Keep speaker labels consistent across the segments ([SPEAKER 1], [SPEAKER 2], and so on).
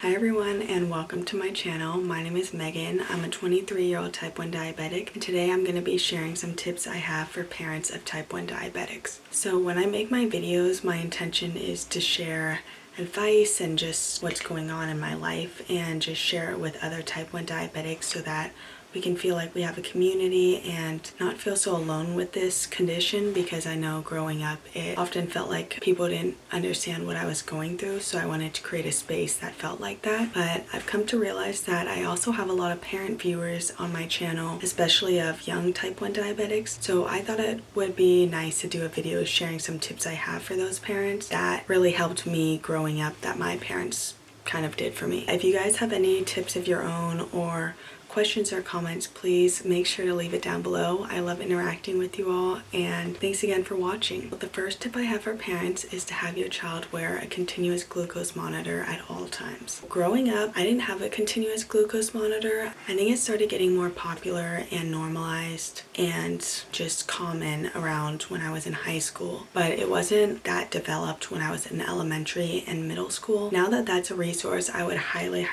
[SPEAKER 1] Hi everyone and welcome to my channel. My name is Megan. I'm a 23-year-old type 1 diabetic and today I'm going to be sharing some tips I have for parents of type 1 diabetics. So when I make my videos, my intention is to share advice and just what's going on in my life and just share it with other type 1 diabetics so that we can feel like we have a community and not feel so alone with this condition, because I know growing up it often felt like people didn't understand what I was going through, so I wanted to create a space that felt like that. But I've come to realize that I also have a lot of parent viewers on my channel, especially of young type 1 diabetics, so I thought it would be nice to do a video sharing some tips I have for those parents that really helped me growing up that my parents kind of did for me. If you guys have any tips of your own or questions or comments, please make sure to leave it down below. I love interacting with you all, and thanks again for watching. The first tip I have for parents is to have your child wear a continuous glucose monitor at all times. Growing up, I didn't have a continuous glucose monitor. I think it started getting more popular and normalized and just common around when I was in high school, but it wasn't that developed when I was in elementary and middle school. Now that that's a resource, I would highly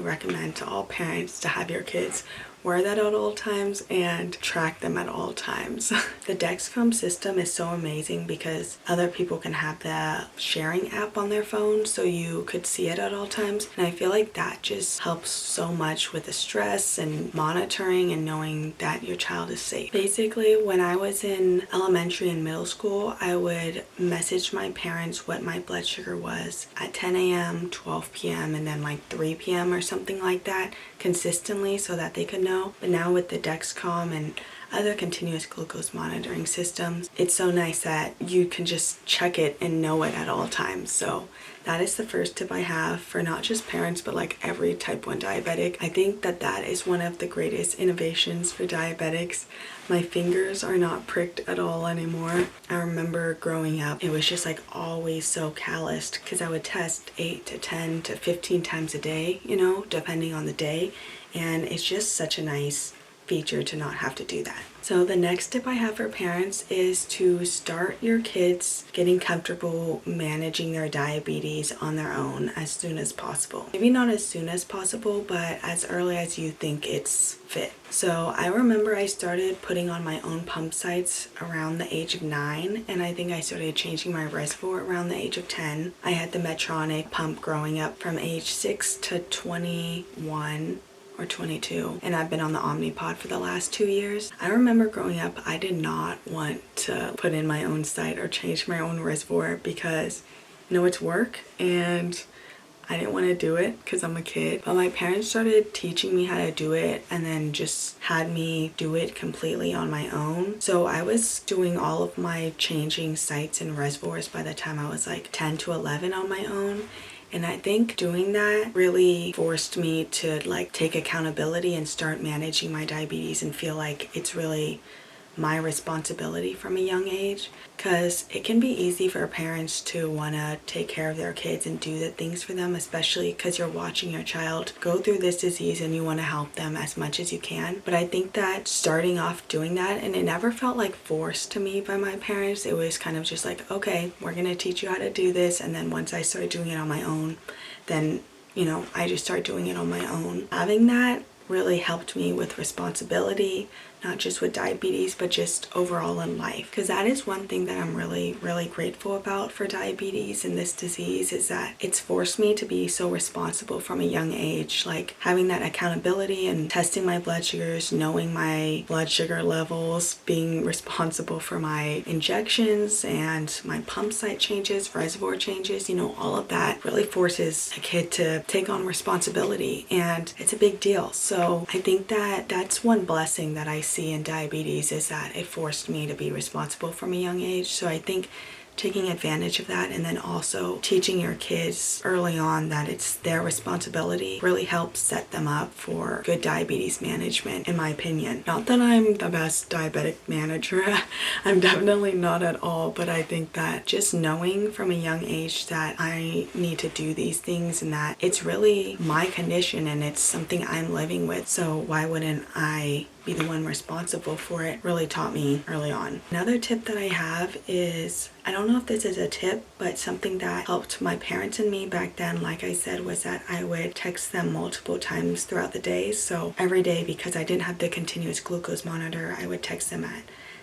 [SPEAKER 1] recommend to all parents to have your kids wear that at all times and track them at all times. The Dexcom system is so amazing because other people can have the sharing app on their phone so you could see it at all times, and I feel like that just helps so much with the stress and monitoring and knowing that your child is safe. Basically, when I was in elementary and middle school, I would message my parents what my blood sugar was at 10 a.m., 12 p.m., and then like 3 p.m. or something like that consistently so that they could know. But now with the Dexcom and other continuous glucose monitoring systems, it's so nice that you can just check it and know it at all times. So that is the first tip I have for not just parents but like every type 1 diabetic. I think that that is one of the greatest innovations for diabetics. My fingers are not pricked at all anymore. I remember growing up, it was just like always so calloused because I would test 8 to 10 to 15 times a day, you know, depending on the day. And it's just such a nice feature to not have to do that. So the next tip I have for parents is to start your kids getting comfortable managing their diabetes on their own as soon as possible. Maybe not as soon as possible, but as early as you think it's fit. So I remember I started putting on my own pump sites around the age of 9, and I think I started changing my reservoir around the age of 10. I had the Medtronic pump growing up from age 6 to 21 or 22, and I've been on the Omnipod for the last 2 years. I remember growing up, I did not want to put in my own site or change my own reservoir because, you know, it's work and I didn't want to do it because I'm a kid. But my parents started teaching me how to do it and then just had me do it completely on my own. So I was doing all of my changing sites and reservoirs by the time I was like 10 to 11 on my own. And I think doing that really forced me to like take accountability and start managing my diabetes and feel like it's really my responsibility from a young age, because it can be easy for parents to want to take care of their kids and do the things for them, especially because you're watching your child go through this disease and you want to help them as much as you can. But I think that starting off doing that, and it never felt like forced to me by my parents, it was kind of just like, okay, we're gonna teach you how to do this, and then once I started doing it on my own, then, you know, I just started doing it on my own. Having that really helped me with responsibility, not just with diabetes, but just overall in life. Because that is one thing that I'm really grateful about for diabetes and this disease, is that it's forced me to be so responsible from a young age. Like having that accountability and testing my blood sugars, knowing my blood sugar levels, being responsible for my injections and my pump site changes, reservoir changes, you know, all of that really forces a kid to take on responsibility, and it's a big deal. So I think that that's one blessing that I see in diabetes, is that it forced me to be responsible from a young age. So I think taking advantage of that and then also teaching your kids early on that it's their responsibility really helps set them up for good diabetes management, in my opinion. Not that I'm the best diabetic manager, I'm definitely not at all, but I think that just knowing from a young age that I need to do these things and that it's really my condition and it's something I'm living with, so why wouldn't I be the one responsible for it really taught me early on. Another tip that I have is, I don't know if this is a tip, but something that helped my parents and me back then, like I said, was that I would text them multiple times throughout the day. So every day, because I didn't have the continuous glucose monitor, I would text them at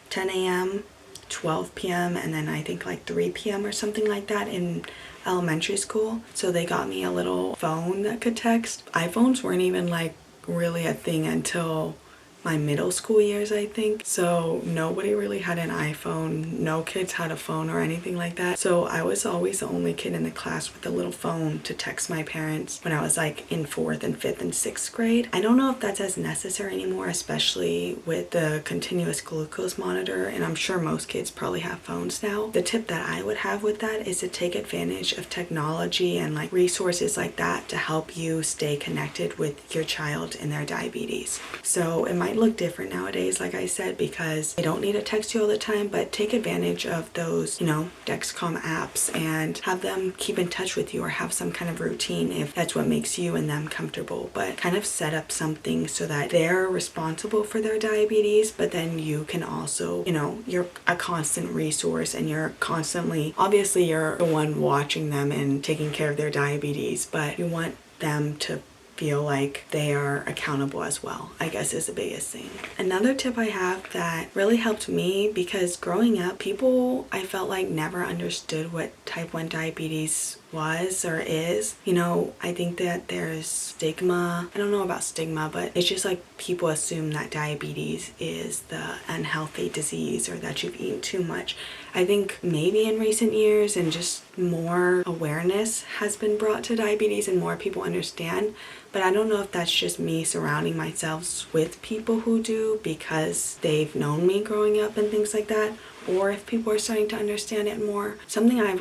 [SPEAKER 1] 10 a.m., 12 p.m., and then I think like 3 p.m. or something like that in elementary school. So they got me a little phone that could text. iPhones weren't even like really a thing until my middle school years, I think. So nobody really had an iPhone. No kids had a phone or anything like that. So I was always the only kid in the class with a little phone to text my parents when I was like in 4th and 5th and 6th grade. I don't know if that's as necessary anymore, especially with the continuous glucose monitor, and I'm sure most kids probably have phones now. The tip that I would have with that is to take advantage of technology and like resources like that to help you stay connected with your child and their diabetes. So it might look different nowadays, like I said, because they don't need to text you all the time, but take advantage of those, Dexcom apps and have them keep in touch with you or have some kind of routine if that's what makes you and them comfortable. But kind of set up something so that they're responsible for their diabetes, but then you can also, you're a constant resource and you're constantly, obviously you're the one watching them and taking care of their diabetes, but you want them to feel like they are accountable as well, I guess, is the biggest thing. Another tip I have that really helped me, because growing up, people I felt like never understood what type 1 diabetes was or is. I think that there's stigma. I don't know about stigma, but it's just like people assume that diabetes is the unhealthy disease or that you've eaten too much. I think maybe in recent years and just more awareness has been brought to diabetes and more people understand, but I don't know if that's just me surrounding myself with people who do because they've known me growing up and things like that, or if people are starting to understand it more. Something I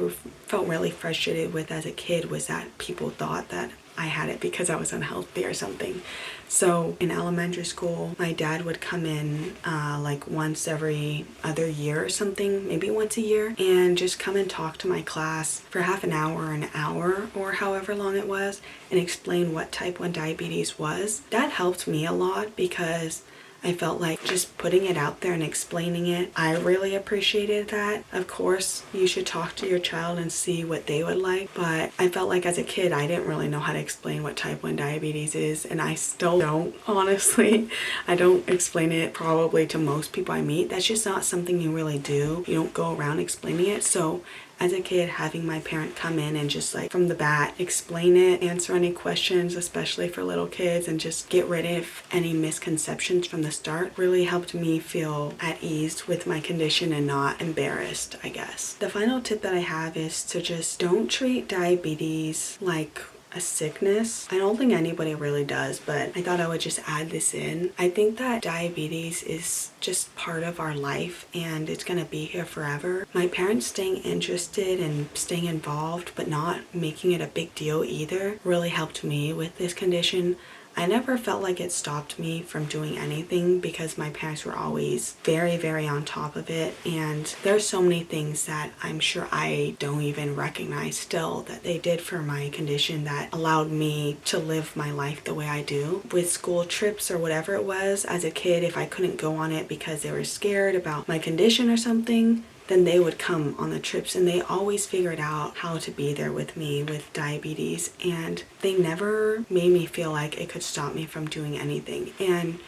[SPEAKER 1] felt really frustrated with as a kid was that people thought that I had it because I was unhealthy or something. So in elementary school, my dad would come in like once every other year or something, maybe once a year, and just come and talk to my class for half an hour or however long it was, and explain what type 1 diabetes was. That helped me a lot because I felt like just putting it out there and explaining it, I really appreciated that. Of course, you should talk to your child and see what they would like, but I felt like as a kid, I didn't really know how to explain what type 1 diabetes is, and I still don't, honestly. I don't explain it probably to most people I meet. That's just not something you really do. You don't go around explaining it. So as a kid, having my parent come in and just like from the bat explain it, answer any questions, especially for little kids, and just get rid of any misconceptions from the start really helped me feel at ease with my condition and not embarrassed, I guess. The final tip that I have is to just don't treat diabetes like a sickness. I don't think anybody really does, but I thought I would just add this in. I think that diabetes is just part of our life and it's gonna be here forever. My parents staying interested and staying involved but not making it a big deal either really helped me with this condition. I never felt like it stopped me from doing anything because my parents were always very, very on top of it. And there's so many things that I'm sure I don't even recognize still that they did for my condition that allowed me to live my life the way I do. With school trips or whatever it was as a kid, if I couldn't go on it because they were scared about my condition or something, then they would come on the trips, and they always figured out how to be there with me with diabetes, and they never made me feel like it could stop me from doing anything. And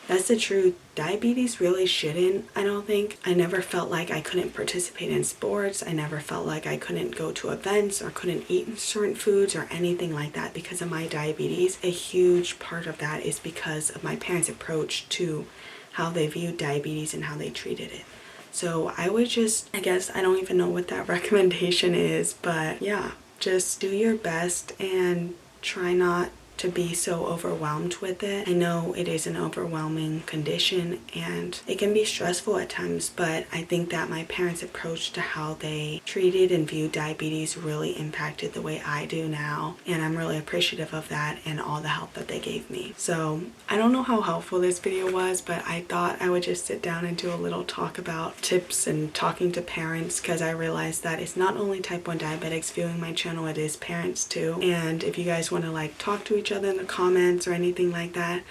[SPEAKER 1] that's the truth. Diabetes really shouldn't, I don't think. I never felt like I couldn't participate in sports. I never felt like I couldn't go to events or couldn't eat certain foods or anything like that because of my diabetes. A huge part of that is because of my parents' approach to how they viewed diabetes and how they treated it. So I would just, I guess, I don't even know what that recommendation is, but yeah, just do your best and try not to be so overwhelmed with it. I know it is an overwhelming condition and it can be stressful at times, but I think that my parents' approach to how they treated and viewed diabetes really impacted the way I do now, and I'm really appreciative of that and all the help that they gave me. So I don't know how helpful this video was, but I thought I would just sit down and do a little talk about tips and talking to parents, because I realized that it's not only type 1 diabetics viewing my channel, it is parents too. And if you guys want to like talk to each other in the comments or anything like that,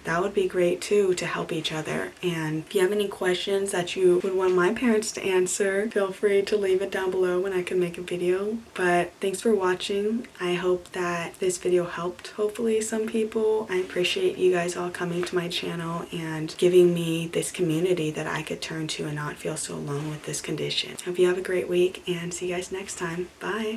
[SPEAKER 1] that would be great too, to help each other. And if you have any questions that you would want my parents to answer, feel free to leave it down below and I can make a video. But thanks for watching. I hope that this video helped hopefully some people. I appreciate you guys all coming to my channel and giving me this community that I could turn to and not feel so alone with this condition. Hope you have a great week and see you guys next time. Bye.